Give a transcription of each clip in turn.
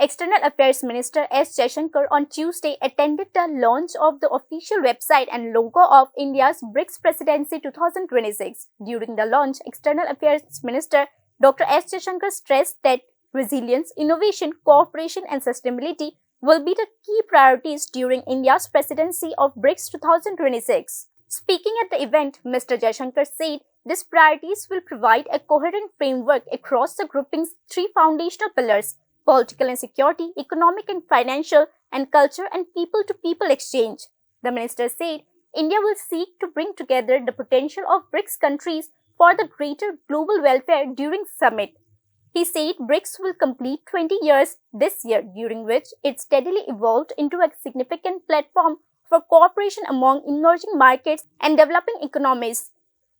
External Affairs Minister S. Jaishankar on Tuesday attended the launch of the official website and logo of India's BRICS Presidency 2026. During the launch, External Affairs Minister Dr. S. Jaishankar stressed that resilience, innovation, cooperation and sustainability will be the key priorities during India's presidency of BRICS 2026. Speaking at the event, Mr. Jaishankar said these priorities will provide a coherent framework across the grouping's three foundational pillars: political and security, economic and financial, and culture and people-to-people exchange. The minister said India will seek to bring together the potential of BRICS countries for the greater global welfare during summit. He said BRICS will complete 20 years this year, during which it steadily evolved into a significant platform for cooperation among emerging markets and developing economies.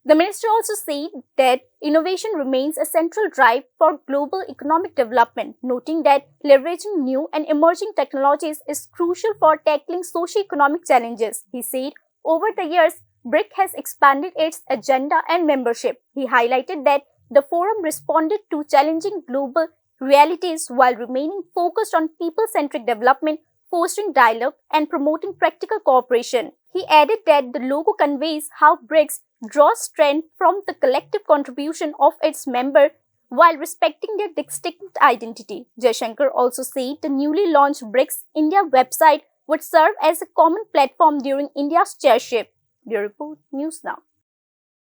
The minister also said that innovation remains a central drive for global economic development, noting that leveraging new and emerging technologies is crucial for tackling socio-economic challenges. He said over the years, BRIC has expanded its agenda and membership. He highlighted that the forum responded to challenging global realities while remaining focused on people-centric development, fostering dialogue, and promoting practical cooperation. He added that the logo conveys how BRICS draws strength from the collective contribution of its members while respecting their distinct identity. Jaishankar also said the newly launched BRICS India website would serve as a common platform during India's chairship. Bureau Report, News Now.